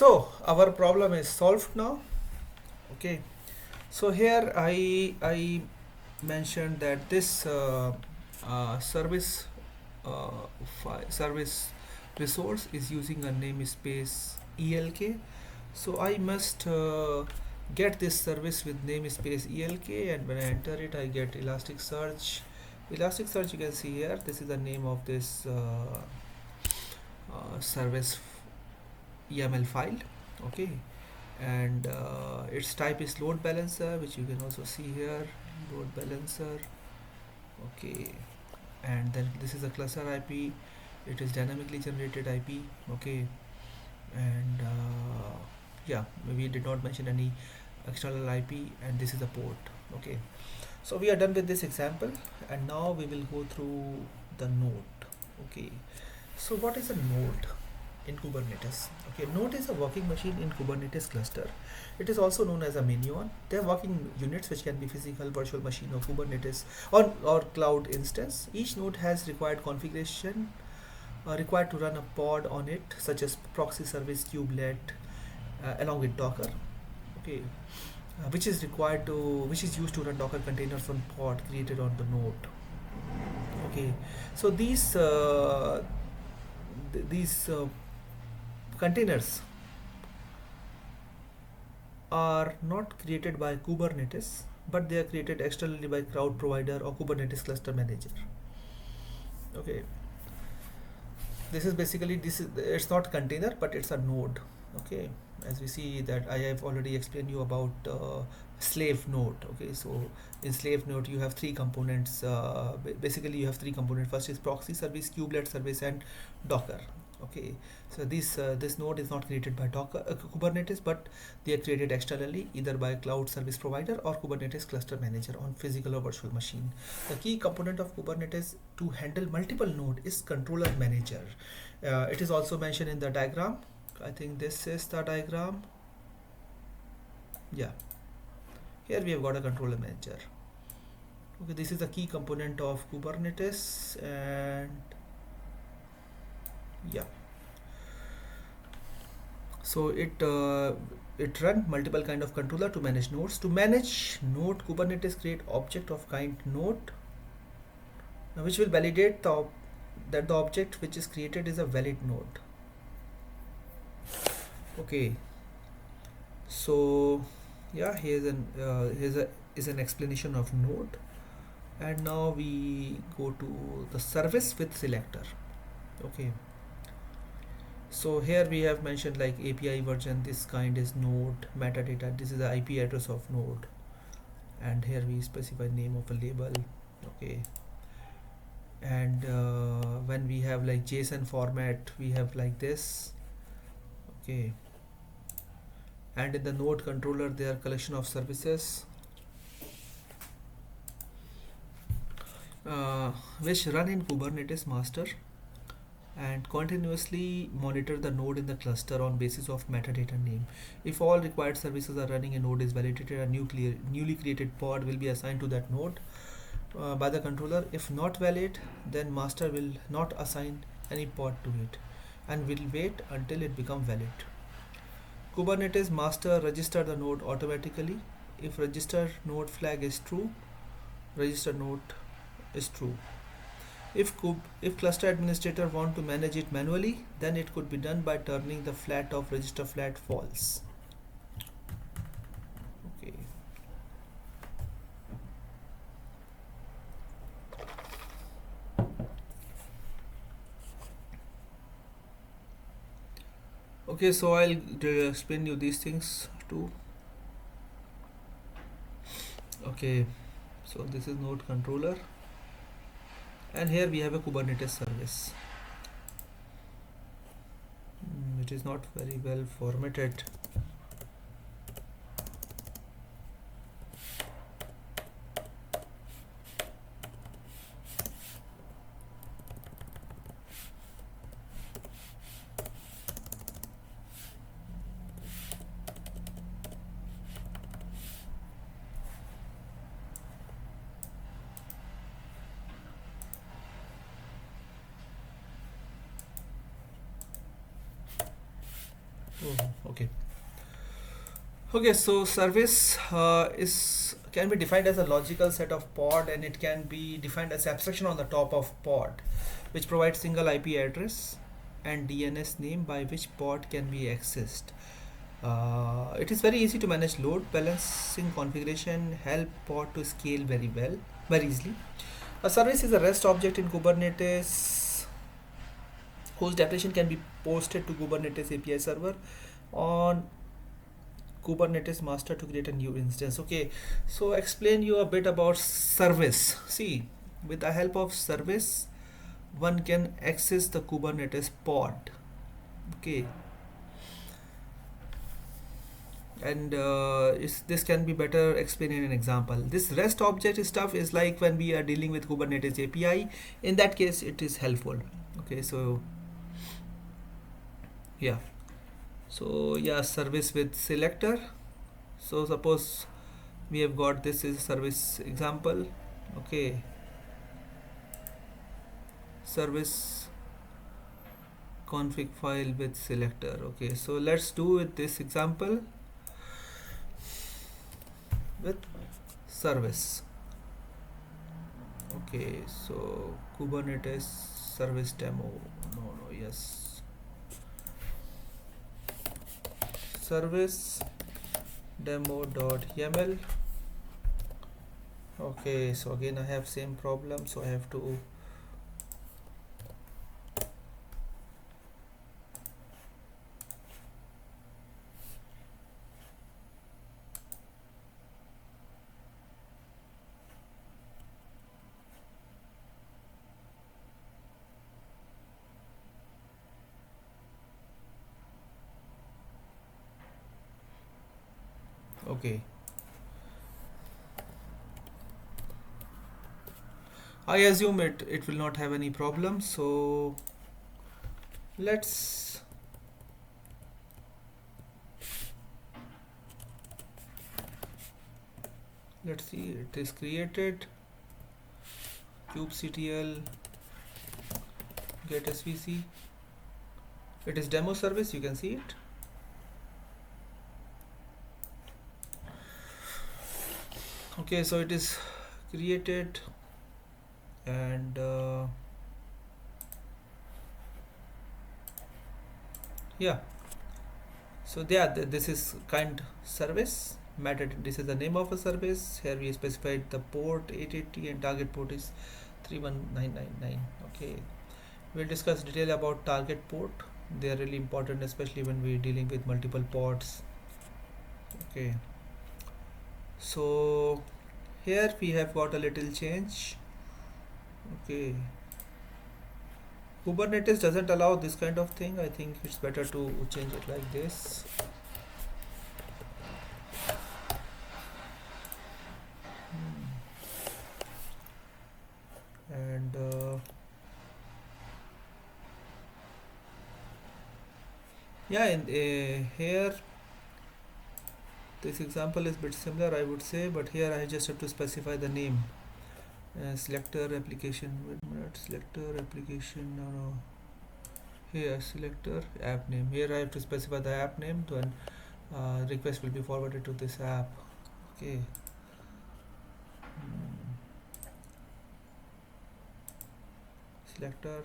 So our problem is solved now. Okay. So here I mentioned that this service service resource is using a namespace ELK. So I must get this service with namespace ELK, and when I enter it, I get Elasticsearch. Elasticsearch, you can see here. This is the name of this service YAML file. Okay, and its type is load balancer, which you can also see here. Load balancer. Okay, and then this is a cluster IP. It is dynamically generated IP. Okay, and yeah, we did not mention any external IP, and this is a port. Okay, so we are done with this example, and now we will go through the node. Okay, so what is a node in Kubernetes? Okay, node is a working machine in Kubernetes cluster. It is also known as a minion. They are working units which can be physical, virtual machine, or Kubernetes or cloud instance. Each node has required configuration required to run a pod on it, such as proxy service, kubelet, along with Docker. Okay, which is used to run Docker containers on pod created on the node. Okay, so these containers are not created by Kubernetes, but they are created externally by cloud provider or Kubernetes cluster manager. Okay, this is basically, it's not container, but it's a node. Okay, as we see that I have already explained you about slave node. Okay, so in slave node you have three components. Basically you have three components. First is proxy service, kubelet service, and Docker. Okay, so this node is not created by Docker Kubernetes, but they are created externally either by cloud service provider or Kubernetes cluster manager on physical or virtual machine. The key component of Kubernetes to handle multiple node is controller manager. It is also mentioned in the diagram. I think this is the diagram. Yeah, here we have got a controller manager. Okay, this is the key component of Kubernetes, and yeah, so it run multiple kind of controller to manage nodes. To manage node, Kubernetes create object of kind node, which will validate that the object which is created is a valid node. Okay, so yeah, here's an explanation of node, and now we go to the service with selector. Okay, so here we have mentioned like API version, this kind is node, metadata, this is the IP address of node, and here we specify name of a label. Okay, and when we have like JSON format, we have like this. Okay, and in the node controller there are collection of services which run in Kubernetes master and continuously monitor the node in the cluster on basis of metadata name. If all required services are running, a node is validated, a newly created pod will be assigned to that node by the controller. If not valid, then master will not assign any pod to it and will wait until it becomes valid. Kubernetes master register the node automatically. If register node flag is true, register node is true. If cluster administrator want to manage it manually, then it could be done by turning the flat of register flat false. Okay. Okay, so I'll explain you these things too. Okay, so this is node controller, and here we have a Kubernetes service. It is not very well formatted. Okay. Okay, so service is can be defined as a logical set of pod, and it can be defined as abstraction on the top of pod, which provides single IP address and DNS name by which pod can be accessed. It is very easy to manage load balancing configuration, help pod to scale very easily. A service is a REST object in Kubernetes whose definition can be posted to Kubernetes API server on Kubernetes master to create a new instance. Okay, so explain you a bit about service. See, with the help of service, one can access the Kubernetes pod. Okay, and this can be better explained in an example. This REST object stuff is like when we are dealing with Kubernetes API. In that case, it is helpful. Okay, so yeah, so yeah, service with selector. So suppose we have got this is service example. Okay, service config file with selector. Okay, so let's do with this example with service. Okay, so Kubernetes service demo. No, yes, service demo.yaml. Okay, so again I have same problem, so I have to okay. I assume it will not have any problem, so let's see, it is created kubectl get svc. It is demo service, you can see it. Okay, so it is created, and yeah, so yeah, this is kind service method. This is the name of a service. Here we specified the port 880 and target port is 31999. Okay, we'll discuss detail about target port. They are really important, especially when we're dealing with multiple ports. Okay, so here we have got a little change. Okay, Kubernetes doesn't allow this kind of thing. I think it's better to change it like this. And yeah, in here this example is a bit similar, I would say, but here I just have to specify the name. Selector application. Wait a minute. Selector application. No. Here selector app name. Here I have to specify the app name. Then request will be forwarded to this app. Okay. Selector.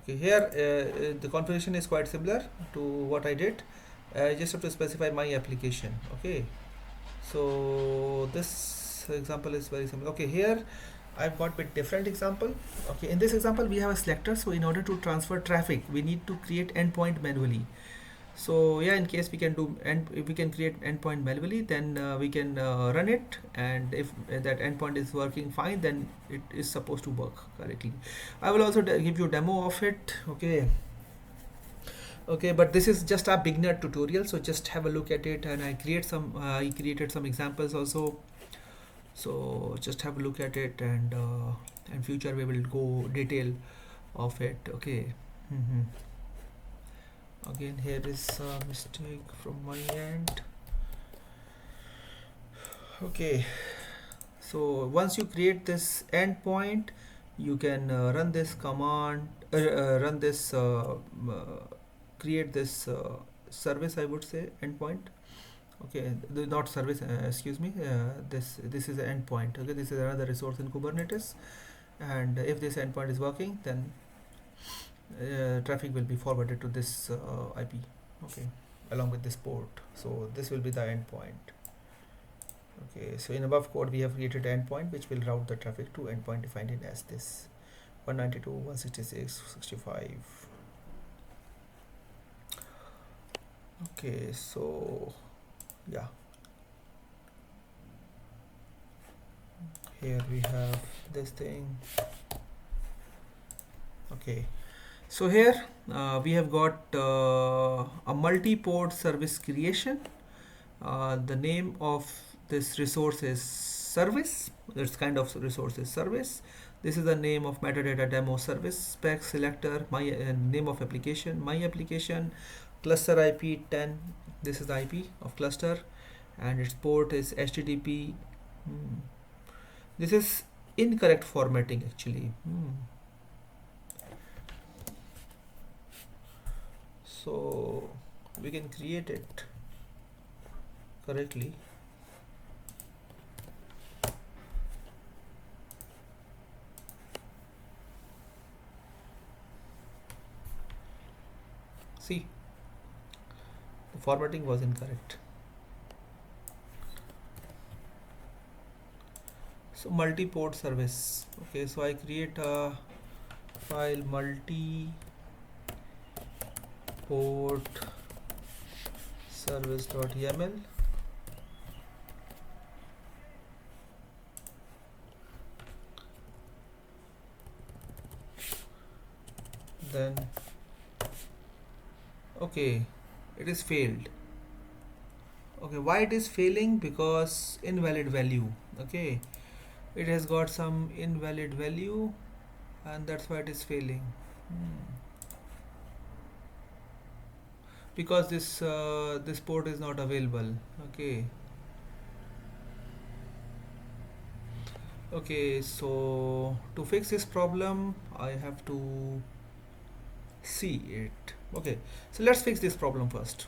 Okay. Here the configuration is quite similar to what I did. I just have to specify my application. Okay. So this example is very similar. Okay, here I've got a bit different example. Okay, in this example we have a selector, so in order to transfer traffic we need to create endpoint manually. So yeah, in case we can do if we can create endpoint manually, then we can run it, and if that endpoint is working fine, then it is supposed to work correctly. I will also give you a demo of it. Okay, but this is just a beginner tutorial, so just have a look at it, and I created some examples also, so just have a look at it, and in future we will go detail of it. Okay. Again, here is a mistake from my end. Okay, so once you create this endpoint, you can run this command, create this service, I would say, endpoint. Okay, not service, excuse me, this is an endpoint. Okay, this is another resource in Kubernetes, and if this endpoint is working, then traffic will be forwarded to this IP, okay, along with this port. So this will be the endpoint. Okay, so in above code we have created endpoint which will route the traffic to endpoint defined in as this 192.166.65. Okay, so yeah, here we have this thing. Okay, so here we have got a multi-port service creation. The name of this resource is service. This kind of resource is service. This is the name of metadata demo service spec selector, my name of application, my application, cluster IP 10. This is the IP of cluster, and its port is HTTP. This is incorrect formatting actually. So we can create it correctly. See, the formatting was incorrect. So multi-port service. Okay, so I create a file multi-port service.yaml. Then okay, it is failed. Okay, why it is failing? Because invalid value. Okay, it has got some invalid value, and that's why it is failing. Because this port is not available. Okay. Okay, so to fix this problem I have to see it. Okay, so let's fix this problem first.